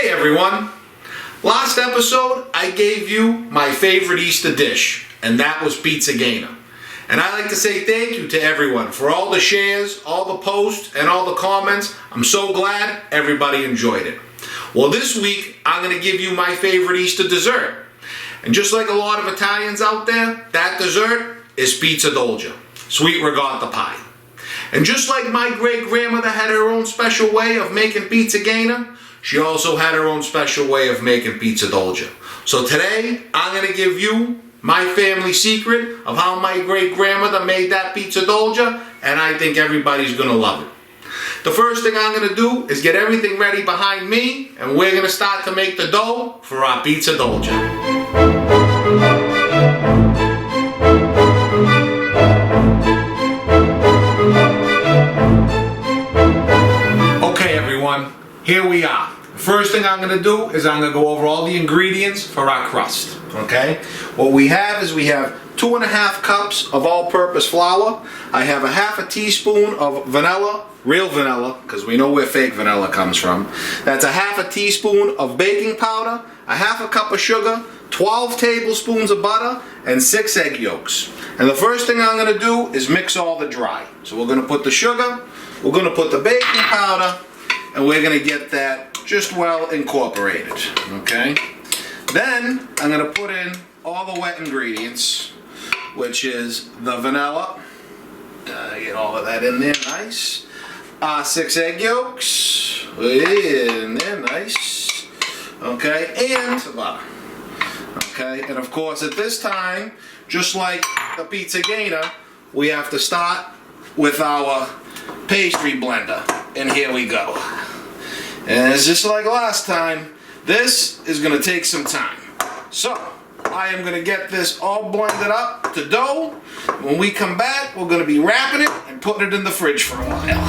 Hey everyone! Last episode I gave you my favorite Easter dish, and that was pizza gainer. And I'd like to say thank you to everyone for all the shares, all the posts, and all the comments. I'm so glad everybody enjoyed it. Well, this week I'm going to give you my favorite Easter dessert. And just like a lot of Italians out there, that dessert is Pizza Dolce, sweet ricotta pie. And just like my great-grandmother had her own special way of making pizza gainer, she also had her own special way of making Pizza Dolce. So today, I'm going to give you my family secret of how my great-grandmother made that Pizza Dolce, and I think everybody's going to love it. The first thing I'm going to do is get everything ready behind me, and we're going to start to make the dough for our Pizza Dolce. Okay everyone, here we are. First thing I'm going to do is I'm going to go over all the ingredients for our crust. Okay? What we have is 2.5 cups of all-purpose flour. I have 1/2 teaspoon of vanilla, real vanilla, because we know where fake vanilla comes from. That's 1/2 teaspoon of baking powder, 1/2 cup of sugar, 12 tablespoons of butter, and 6 egg yolks. And the first thing I'm going to do is mix all the dry. So we're going to put the sugar, we're going to put the baking powder, and we're going to get that just well incorporated. Okay? Then I'm going to put in all the wet ingredients, which is the vanilla. Get all of that in there, nice. 6 egg yolks, in there, nice. Okay, and butter. Okay, and of course at this time, just like the pizza gainer, we have to start with our pastry blender. And here we go. And it's just like last time, this is going to take some time. So, I am going to get this all blended up to dough. When we come back, we're going to be wrapping it and putting it in the fridge for a while.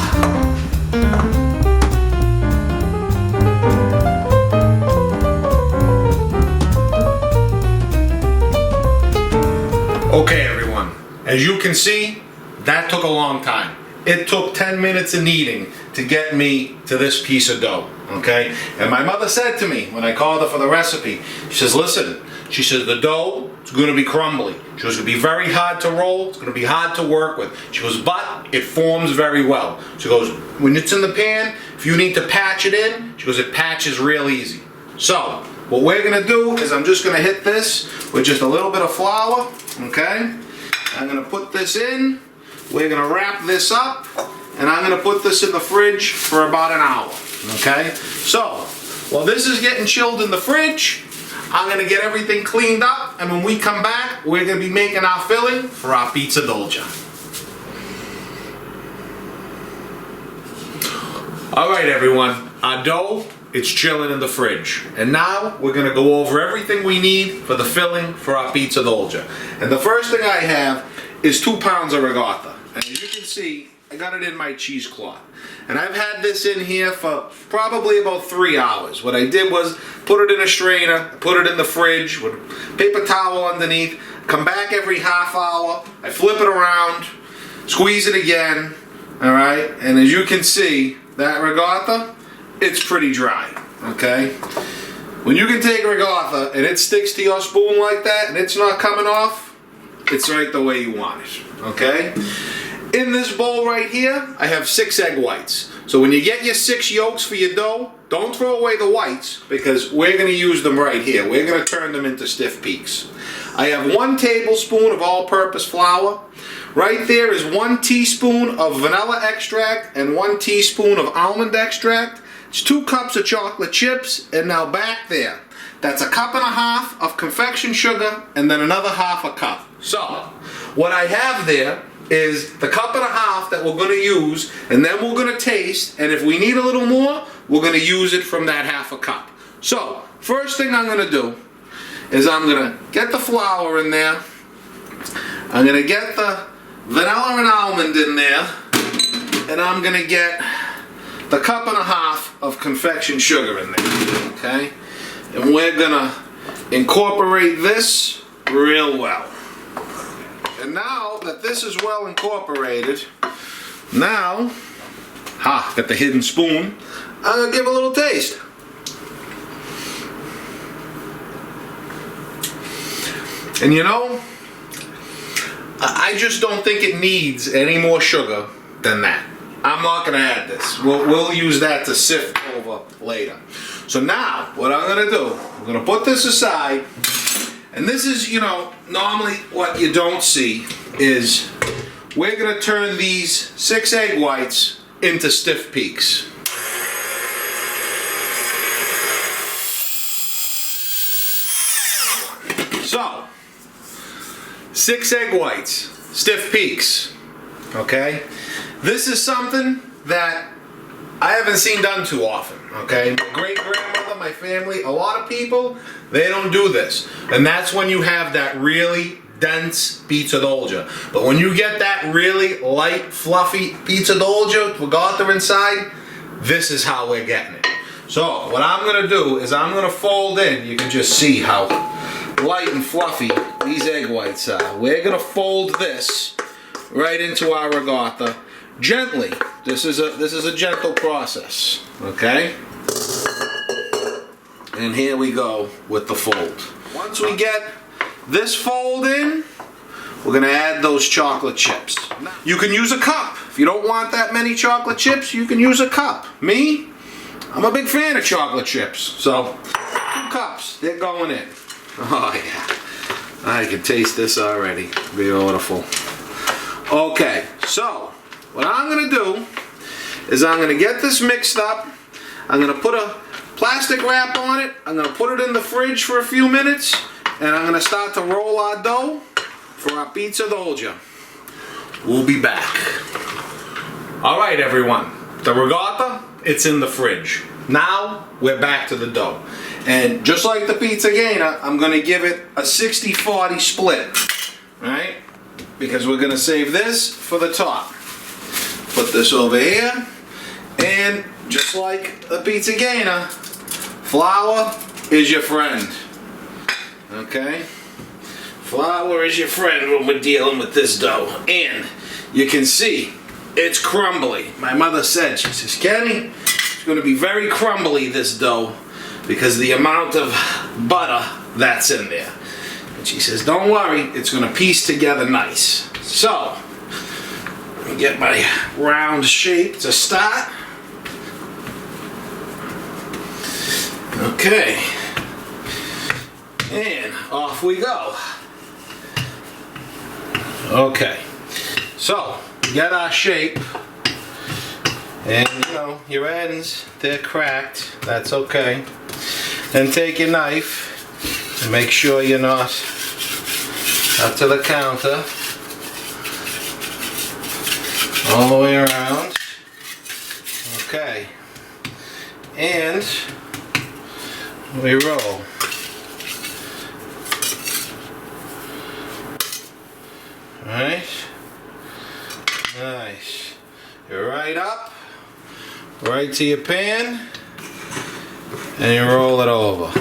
Okay everyone, as you can see, that took a long time. It took 10 minutes of kneading to get me to this piece of dough, okay? And my mother said to me when I called her for the recipe, she says, listen, she says the dough is going to be crumbly. She goes, it's going to be very hard to roll, it's going to be hard to work with. She goes, but it forms very well. She goes, when it's in the pan, if you need to patch it in, she goes, it patches real easy. So, what we're going to do is I'm just going to hit this with just a little bit of flour, okay? I'm going to put this in. We're going to wrap this up, and I'm going to put this in the fridge for about an hour, okay? So, while this is getting chilled in the fridge, I'm going to get everything cleaned up, and when we come back, we're going to be making our filling for our Pizza Dolce. Alright everyone, our dough, it's chilling in the fridge. And now, we're going to go over everything we need for the filling for our Pizza Dolce. And the first thing I have is 2 pounds of ricotta. And as you can see, I got it in my cheesecloth. And I've had this in here for probably about 3 hours. What I did was put it in a strainer, put it in the fridge with paper towel underneath, come back every half hour, I flip it around, squeeze it again, alright? And as you can see, that ricotta, it's pretty dry, okay? When you can take ricotta and it sticks to your spoon like that and it's not coming off, it's right the way you want it, okay? In this bowl right here, I have 6 egg whites. So when you get your 6 yolks for your dough, don't throw away the whites because we're going to use them right here. We're going to turn them into stiff peaks. I have 1 tablespoon of all-purpose flour. Right there is 1 teaspoon of vanilla extract and 1 teaspoon of almond extract. It's 2 cups of chocolate chips, and now back there, that's 1.5 cups of confection sugar and then another 1/2 cup. So, what I have there is the 1.5 cups that we're going to use, and then we're going to taste, and if we need a little more, we're going to use it from that 1/2 cup. So, first thing I'm going to do is I'm going to get the flour in there, I'm going to get the vanilla and almond in there, and I'm going to get the 1.5 cups of confection sugar in there, okay? And we're going to incorporate this real well. And now that this is well incorporated, now, got the hidden spoon, I'm going to give a little taste. And you know, I just don't think it needs any more sugar than that. I'm not gonna add this. We'll use that to sift over later. So now, what I'm gonna do, I'm gonna put this aside, and this is, you know, normally what you don't see is we're gonna turn these 6 egg whites into stiff peaks. So, 6 egg whites, stiff peaks, okay? This is something that I haven't seen done too often, okay? My great-grandmother, my family, a lot of people, they don't do this. And that's when you have that really dense Pizza Dolce. But when you get that really light, fluffy Pizza Dolce with Ricotta inside, this is how we're getting it. So, what I'm gonna do is I'm gonna fold in, you can just see how light and fluffy these egg whites are. We're gonna fold this right into our Ricotta gently. This is a gentle process, okay? And here we go with the fold. Once we get this fold in, we're gonna add those chocolate chips. You can use a cup. If you don't want that many chocolate chips, you can use a cup. Me, I'm a big fan of chocolate chips. So, 2 cups, they're going in. Oh yeah, I can taste this already. Beautiful. Okay, so what I'm gonna do is I'm gonna get this mixed up. I'm gonna put a plastic wrap on it. I'm gonna put it in the fridge for a few minutes, and I'm gonna start to roll our dough for our Pizza Dolce. We'll be back. All right, everyone. The Ricotta, it's in the fridge. Now we're back to the dough. And just like the Pizza Gainer, I'm going to give it a 60-40 split, right? Because we're going to save this for the top. Put this over here, and just like the Pizza Gainer, flour is your friend, okay? Flour is your friend when we're dealing with this dough. And you can see it's crumbly. My mother said, she says, Kenny, it's going to be very crumbly, this dough, because the amount of butter that's in there. And she says, don't worry, it's going to piece together nice. So, let me get my round shape to start. Okay. And off we go. Okay. So, we got our shape. And, you know, your ends, they're cracked. That's okay. Then take your knife and make sure you're not up to the counter. All the way around. Okay. And we roll. Alright. Nice. You're right up. Right to your pan. And you roll it over.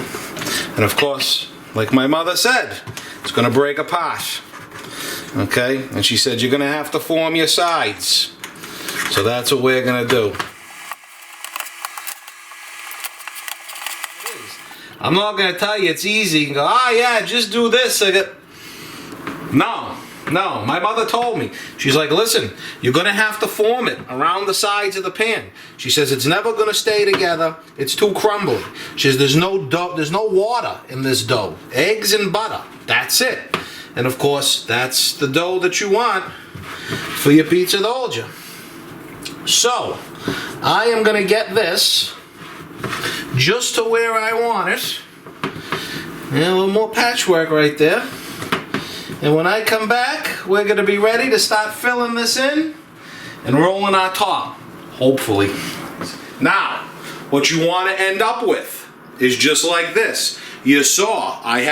And of course, like my mother said, it's going to break apart. Okay? And she said you're going to have to form your sides. So that's what we're going to do. I'm not going to tell you it's easy. You can go, ah, yeah, just do this. No, my mother told me. She's like, listen, you're going to have to form it around the sides of the pan. She says it's never going to stay together. It's too crumbly. She says there's no dough, there's no water in this dough. Eggs and butter. That's it. And of course, that's the dough that you want for your Pizza Dolce. So, I am going to get this just to where I want it. And a little more patchwork right there. And when I come back, we're going to be ready to start filling this in and rolling our top, hopefully. Now, what you want to end up with is just like this. You saw, I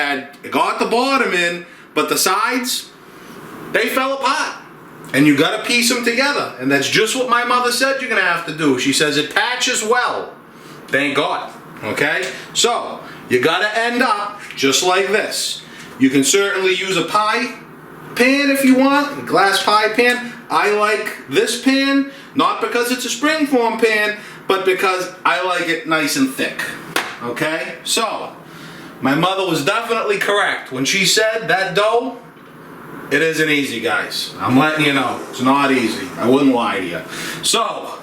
got the bottom in, but the sides, they fell apart. And you got to piece them together. And that's just what my mother said you're going to have to do. She says it patches well. Thank God. Okay? So, you got to end up just like this. You can certainly use a pie pan if you want, a glass pie pan. I like this pan, not because it's a springform pan, but because I like it nice and thick. Okay? So, my mother was definitely correct when she said that dough, it isn't easy, guys. I'm letting you know, it's not easy. I wouldn't lie to you. So,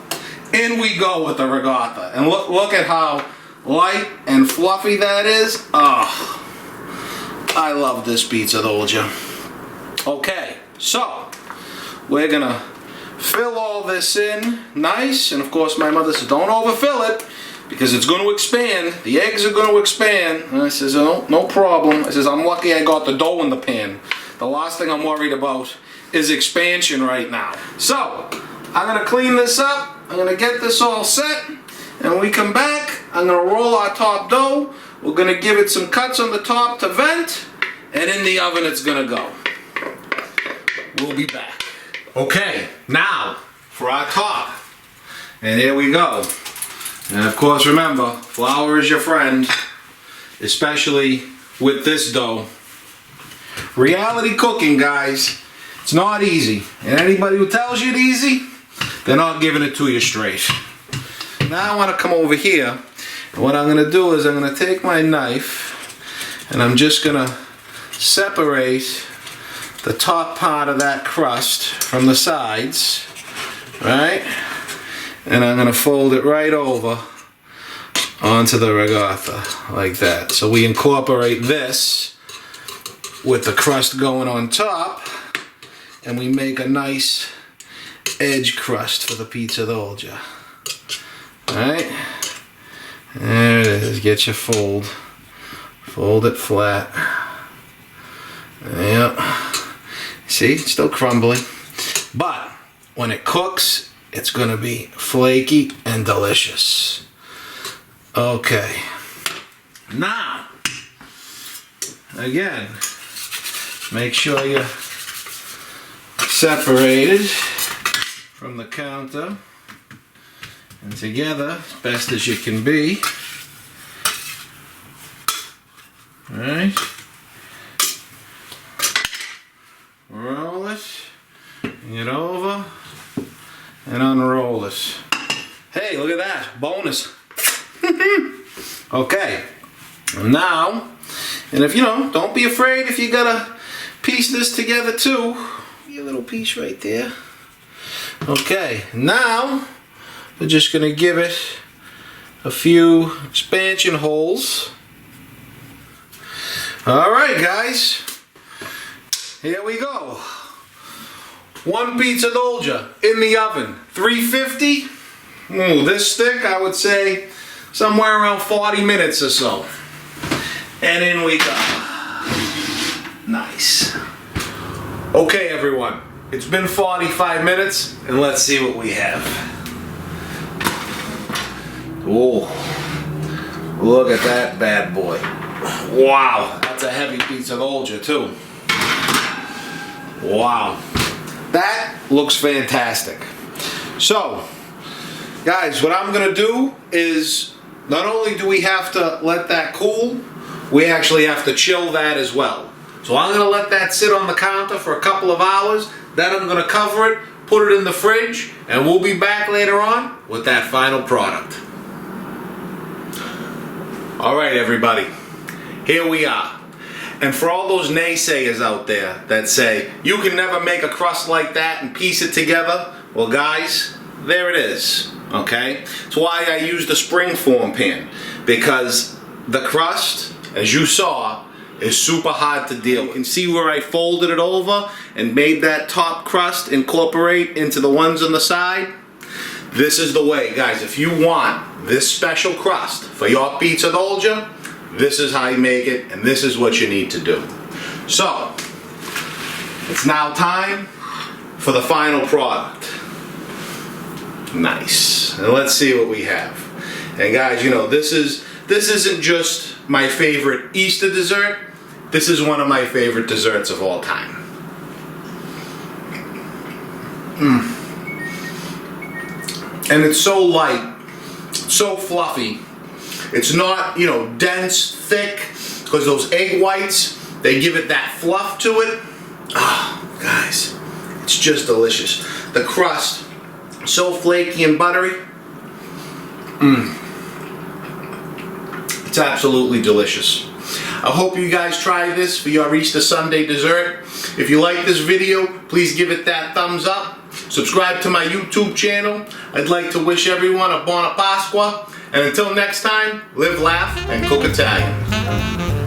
in we go with the ricotta. And look at how light and fluffy that is. Oh, I love this Pizza Dolce. Okay, so we're gonna fill all this in nice. And of course, my mother said, don't overfill it because it's going to expand. The eggs are going to expand. And I says, oh, no problem. I says, I'm lucky I got the dough in the pan. The last thing I'm worried about is expansion right now. So, I'm going to clean this up. I'm going to get this all set. And when we come back, I'm going to roll our top dough. We're going to give it some cuts on the top to vent. And in the oven it's going to go. We'll be back. Okay, now for our top. And here we go. And of course, remember, flour is your friend, especially with this dough. Reality cooking, guys, it's not easy. And anybody who tells you it's easy, they're not giving it to you straight. Now I want to come over here, and what I'm going to do is I'm going to take my knife, and I'm just going to separate the top part of that crust from the sides, right? And I'm going to fold it right over onto the ricotta, like that. So we incorporate this with the crust going on top, and we make a nice edge crust for the Pizza Dolce. Alright? There it is. Get your fold. Fold it flat. Yep. See? It's still crumbly. But when it cooks, it's going to be flaky and delicious. Okay. Now, again, make sure you're separated from the counter and together as best as you can be. Alright. Roll it, bring it over, and unroll it. Hey, look at that, bonus. Okay, now, and if you know, don't be afraid if you gotta piece this together too. Your little piece right there. Okay, now we're just gonna give it a few expansion holes. Alright guys, here we go. One Pizza Dolce in the oven, 350. Ooh, this stick, I would say somewhere around 40 minutes or so. And in we go. Nice. Okay everyone, it's been 45 minutes and let's see what we have. Oh, look at that bad boy. Wow, that's a heavy Pizza Dolce too. Wow, that looks fantastic. So, guys, what I'm gonna do is not only do we have to let that cool, we actually have to chill that as well. So I'm gonna let that sit on the counter for a couple of hours, then I'm gonna cover it, put it in the fridge, and we'll be back later on with that final product. Alright everybody, here we are. And for all those naysayers out there that say, you can never make a crust like that and piece it together, well guys, there it is, okay? That's why I use the springform pan, because the crust, as you saw, is super hard to deal with. You can see where I folded it over and made that top crust incorporate into the ones on the side. This is the way, guys. If you want this special crust for your Pizza Dolce, this is how you make it, and this is what you need to do. So, it's now time for the final product. Nice. And let's see what we have. And guys, you know, this isn't just my favorite Easter dessert. This is one of my favorite desserts of all time. And it's so light, so fluffy. It's not, you know, dense, thick, because those egg whites, they give it that fluff to it. Ah, oh, guys, it's just delicious. The crust, so flaky and buttery. It's absolutely delicious. I hope you guys try this for your Easter Sunday dessert. If you like this video, please give it that thumbs up. Subscribe to my YouTube channel. I'd like to wish everyone a Buona Pasqua. And until next time, live, laugh, and cook Italian.